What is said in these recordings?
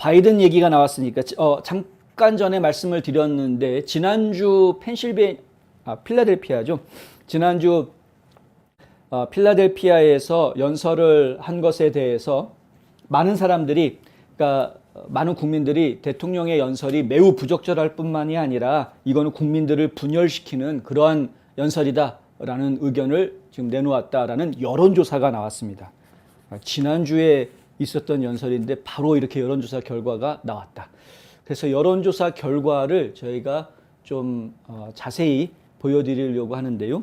바이든 얘기가 나왔으니까 잠깐 전에 말씀을 드렸는데 지난주 필라델피아죠. 지난주 필라델피아에서 연설을 한 것에 대해서 많은 사람들이, 그러니까 많은 국민들이 대통령의 연설이 매우 부적절할 뿐만이 아니라 이거는 국민들을 분열시키는 그러한 연설이다라는 의견을 지금 내놓았다라는 여론조사가 나왔습니다. 지난주에 있었던 연설인데 바로 이렇게 여론조사 결과가 나왔다. 그래서 여론조사 결과를 저희가 좀 자세히 보여드리려고 하는데요.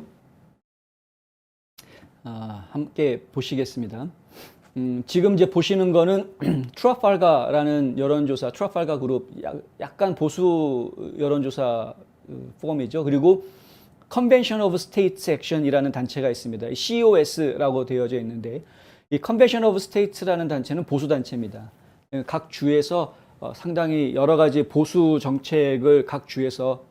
함께 보시겠습니다. 지금 이제 보시는 거는 트라팔가라는 여론조사, 트라팔가 그룹, 약간 보수 여론조사 폼이죠. 그리고 Convention of States Action이라는 단체가 있습니다. COS라고 되어져 있는데 이 Convention of States라는 단체는 보수 단체입니다. 각 주에서 상당히 여러 가지 보수 정책을 각 주에서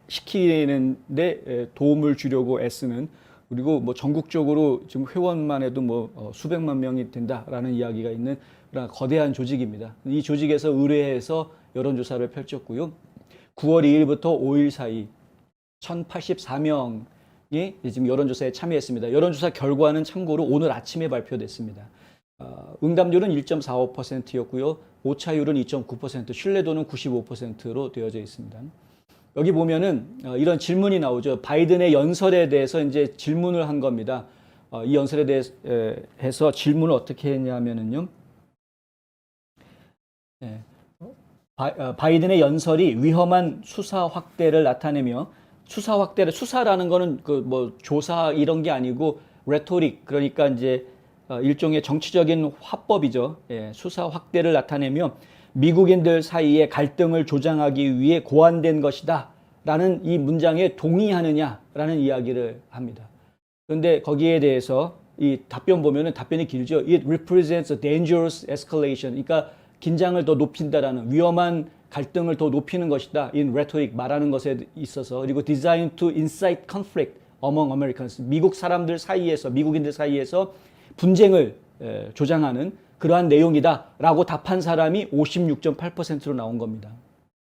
입법시키는데 도움을 주려고 애쓰는, 그리고 뭐 전국적으로 지금 회원만 해도 뭐 수백만 명이 된다라는 이야기가 있는 그런 거대한 조직입니다. 이 조직에서 의뢰해서 여론조사를 펼쳤고요. 9월 2일부터 5일 사이 1084명이 지금 여론조사에 참여했습니다. 여론조사 결과는 참고로 오늘 아침에 발표됐습니다. 응답률은 1.45%였고요. 오차율은 2.9%, 신뢰도는 95%로 되어져 있습니다. 여기 보면은 이런 질문이 나오죠. 바이든의 연설에 대해서 이제 질문을 한 겁니다. 이 연설에 대해서 질문을 어떻게 했냐면은요. 바이든의 연설이 위험한 수사 확대를 나타내며, 수사 확대를, 수사라는 거는 그 뭐 조사 이런 게 아니고 레토릭, 그러니까 이제 일종의 정치적인 화법이죠. 수사 확대를 나타내며 미국인들 사이에 갈등을 조장하기 위해 고안된 것이다 라는 이 문장에 동의하느냐라는 이야기를 합니다. 그런데 거기에 대해서 이 답변 보면은 답변이 길죠. It represents a dangerous escalation. 그러니까 긴장을 더 높인다라는, 위험한 갈등을 더 높이는 것이다. in rhetoric, 말하는 것에 있어서. 그리고 designed to incite conflict among Americans. 미국 사람들 사이에서, 미국인들 사이에서 분쟁을 조장하는 그러한 내용이다라고 답한 사람이 56.8%로 나온 겁니다.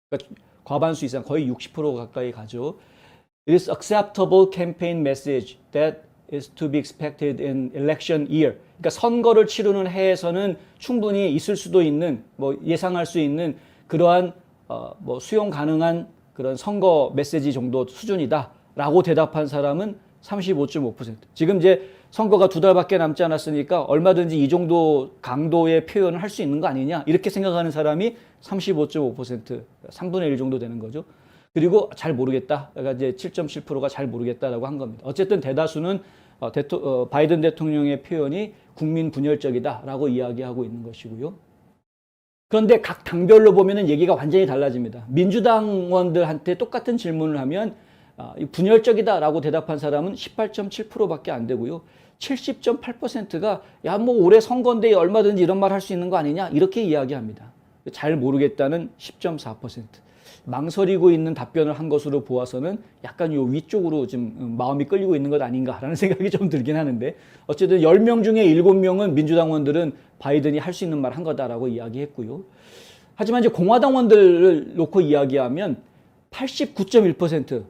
그러니까 과반수 이상, 거의 60% 가까이 가죠. It is acceptable campaign message that is to be expected in election year. 그러니까 선거를 치르는 해에서는 충분히 있을 수도 있는, 뭐 예상할 수 있는 그러한 뭐 수용 가능한 그런 선거 메시지 정도 수준이다라고 대답한 사람은 35.5%. 지금 이제 선거가 2달밖에 남지 않았으니까 얼마든지 이 정도 강도의 표현을 할 수 있는 거 아니냐, 이렇게 생각하는 사람이 35.5%, 3분의 1 정도 되는 거죠. 그리고 잘 모르겠다, 그러니까 이제 7.7%가 잘 모르겠다라고 한 겁니다. 어쨌든 대다수는 바이든 대통령의 표현이 국민 분열적이다라고 이야기하고 있는 것이고요. 그런데 각 당별로 보면은 얘기가 완전히 달라집니다. 민주당원들한테 똑같은 질문을 하면 분열적이다라고 대답한 사람은 18.7%밖에 안 되고요. 70.8%가 야, 뭐 올해 선거인데 얼마든지 이런 말 할 수 있는 거 아니냐, 이렇게 이야기합니다. 잘 모르겠다는 10.4%. 망설이고 있는 답변을 한 것으로 보아서는 약간 요 위쪽으로 지금 마음이 끌리고 있는 것 아닌가라는 생각이 좀 들긴 하는데, 어쨌든 10명 중에 7명은 민주당원들은 바이든이 할 수 있는 말 한 거다라고 이야기했고요. 하지만 이제 공화당원들을 놓고 이야기하면 89.1%.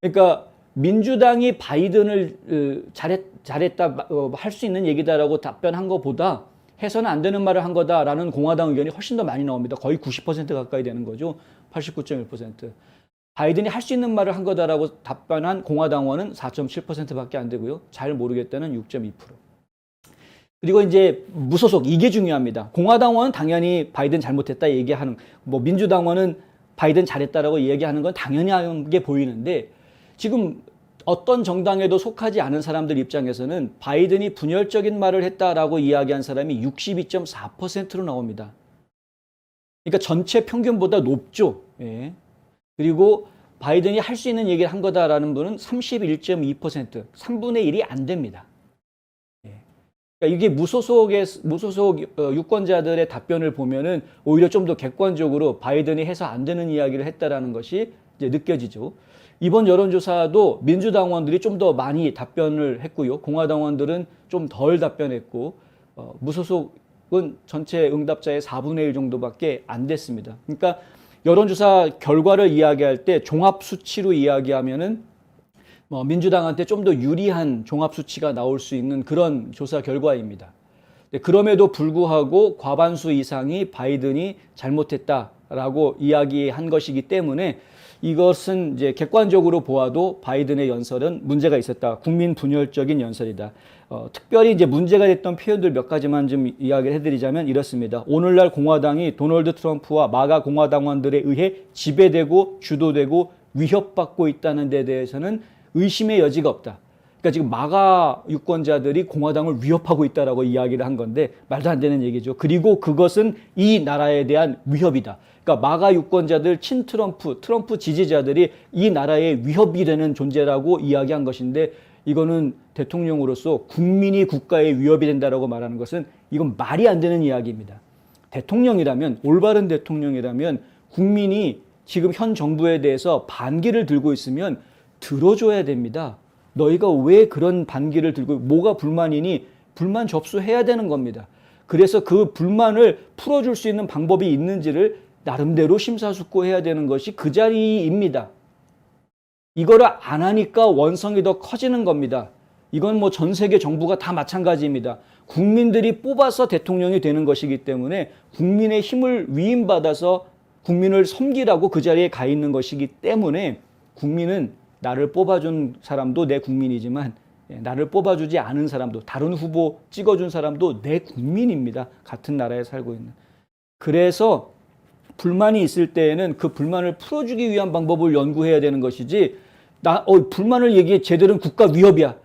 그러니까 민주당이 바이든을 잘했다, 할 수 있는 얘기다라고 답변한 것보다 해서는 안 되는 말을 한 거다라는 공화당 의견이 훨씬 더 많이 나옵니다. 거의 90% 가까이 되는 거죠. 89.1%. 바이든이 할 수 있는 말을 한 거다라고 답변한 공화당원은 4.7%밖에 안 되고요. 잘 모르겠다는 6.2%. 그리고 이제 무소속, 이게 중요합니다. 공화당원은 당연히 바이든 잘못했다 얘기하는, 뭐 민주당원은 바이든 잘했다라고 얘기하는 건 당연한 게 보이는데, 지금 어떤 정당에도 속하지 않은 사람들 입장에서는 바이든이 분열적인 말을 했다라고 이야기한 사람이 62.4%로 나옵니다. 그러니까 전체 평균보다 높죠. 예. 그리고 바이든이 할 수 있는 얘기를 한 거다라는 분은 31.2%, 3분의 1이 안 됩니다. 예. 그러니까 이게 무소속 유권자들의 답변을 보면은 오히려 좀 더 객관적으로 바이든이 해서 안 되는 이야기를 했다라는 것이 이제 느껴지죠. 이번 여론조사도 민주당원들이 좀 더 많이 답변을 했고요. 공화당원들은 좀 덜 답변했고, 무소속 전체 응답자의 4분의 1 정도밖에 안 됐습니다. 그러니까 여론조사 결과를 이야기할 때 종합수치로 이야기하면은 민주당한테 좀 더 유리한 종합수치가 나올 수 있는 그런 조사 결과입니다. 그럼에도 불구하고 과반수 이상이 바이든이 잘못했다라고 이야기한 것이기 때문에 이것은 이제 객관적으로 보아도 바이든의 연설은 문제가 있었다. 국민 분열적인 연설이다. 특별히 이제 문제가 됐던 표현들 몇 가지만 좀 이야기를 해드리자면 이렇습니다. 오늘날 공화당이 도널드 트럼프와 마가 공화당원들에 의해 지배되고 주도되고 위협받고 있다는 데 대해서는 의심의 여지가 없다. 그러니까 지금 마가 유권자들이 공화당을 위협하고 있다라고 이야기를 한 건데 말도 안 되는 얘기죠. 그리고 그것은 이 나라에 대한 위협이다. 그러니까 마가 유권자들, 트럼프 지지자들이 이 나라의 위협이 되는 존재라고 이야기한 것인데 이거는 대통령으로서 국민이 국가의 위협이 된다라고 말하는 것은 이건 말이 안 되는 이야기입니다. 대통령이라면, 올바른 대통령이라면 국민이 지금 현 정부에 대해서 반기를 들고 있으면 들어줘야 됩니다. 너희가 왜 그런 반기를 들고 뭐가 불만이니 불만 접수해야 되는 겁니다. 그래서 그 불만을 풀어줄 수 있는 방법이 있는지를 나름대로 심사숙고해야 되는 것이 그 자리입니다. 이거를 안 하니까 원성이 더 커지는 겁니다. 이건 뭐 전 세계 정부가 다 마찬가지입니다. 국민들이 뽑아서 대통령이 되는 것이기 때문에 국민의 힘을 위임받아서 국민을 섬기라고 그 자리에 가 있는 것이기 때문에 국민은 나를 뽑아준 사람도 내 국민이지만 나를 뽑아주지 않은 사람도 다른 후보 찍어준 사람도 내 국민입니다. 같은 나라에 살고 있는. 그래서 불만이 있을 때에는 그 불만을 풀어주기 위한 방법을 연구해야 되는 것이지 불만을 얘기해 쟤들은 국가 위협이야.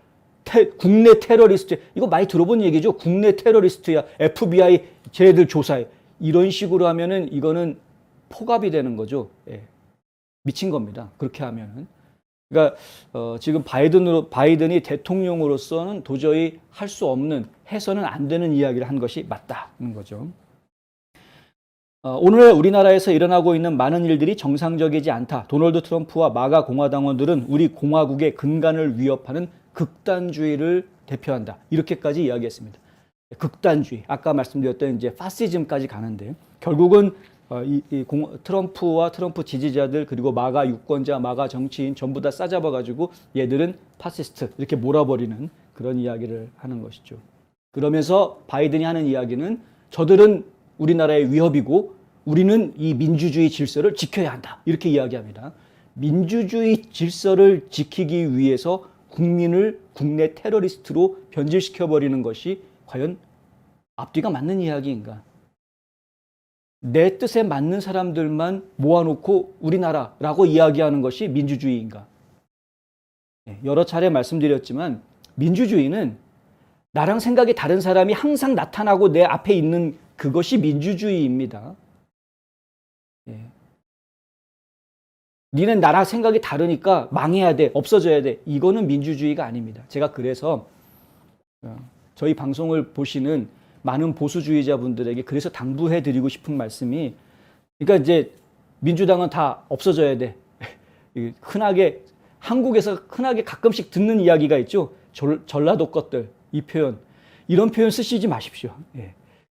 국내 테러리스트. 이거 많이 들어본 얘기죠. 국내 테러리스트야. FBI 쟤들 조사해. 이런 식으로 하면은 이거는 포갑이 되는 거죠. 예. 미친 겁니다. 그렇게 하면은. 그러니까 지금 바이든이 대통령으로서는 도저히 할 수 없는, 해서는 안 되는 이야기를 한 것이 맞다는 거죠. 오늘 우리나라에서 일어나고 있는 많은 일들이 정상적이지 않다. 도널드 트럼프와 마가 공화당원들은 우리 공화국의 근간을 위협하는 극단주의를 대표한다. 이렇게까지 이야기했습니다. 극단주의, 아까 말씀드렸던 이제 파시즘까지 가는데 결국은 트럼프와 트럼프 지지자들 그리고 마가 유권자, 마가 정치인 전부 다 싸잡아가지고 얘들은 파시스트 이렇게 몰아버리는 그런 이야기를 하는 것이죠. 그러면서 바이든이 하는 이야기는 저들은 우리나라의 위협이고 우리는 이 민주주의 질서를 지켜야 한다. 이렇게 이야기합니다. 민주주의 질서를 지키기 위해서 국민을 국내 테러리스트로 변질시켜버리는 것이 과연 앞뒤가 맞는 이야기인가? 내 뜻에 맞는 사람들만 모아놓고 우리나라라고 이야기하는 것이 민주주의인가? 여러 차례 말씀드렸지만 민주주의는 나랑 생각이 다른 사람이 항상 나타나고 내 앞에 있는 그것이 민주주의입니다. 니는 나랑 생각이 다르니까 망해야 돼, 없어져야 돼. 이거는 민주주의가 아닙니다. 제가 그래서 저희 방송을 보시는 많은 보수주의자분들에게 그래서 당부해드리고 싶은 말씀이, 그러니까 이제 민주당은 다 없어져야 돼. 흔하게 한국에서 흔하게 가끔씩 듣는 이야기가 있죠. 전라도 것들, 이 표현, 이런 표현 쓰시지 마십시오.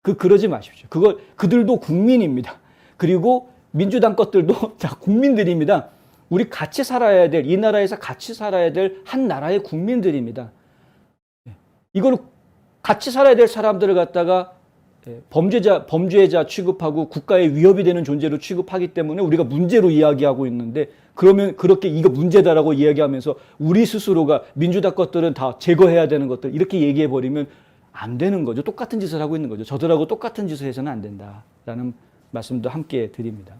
그러지 마십시오. 그들도 국민입니다. 그리고 민주당 것들도 다 국민들입니다. 우리 같이 살아야 될, 이 나라에서 같이 살아야 될 한 나라의 국민들입니다. 이걸 같이 살아야 될 사람들을 갖다가 범죄자 취급하고 국가의 위협이 되는 존재로 취급하기 때문에 우리가 문제로 이야기하고 있는데, 그러면 그렇게 이거 문제다라고 이야기하면서 우리 스스로가 민주당 것들은 다 제거해야 되는 것들 이렇게 얘기해 버리면 안 되는 거죠. 똑같은 짓을 하고 있는 거죠. 저들하고 똑같은 짓을 해서는 안 된다라는 말씀도 함께 드립니다.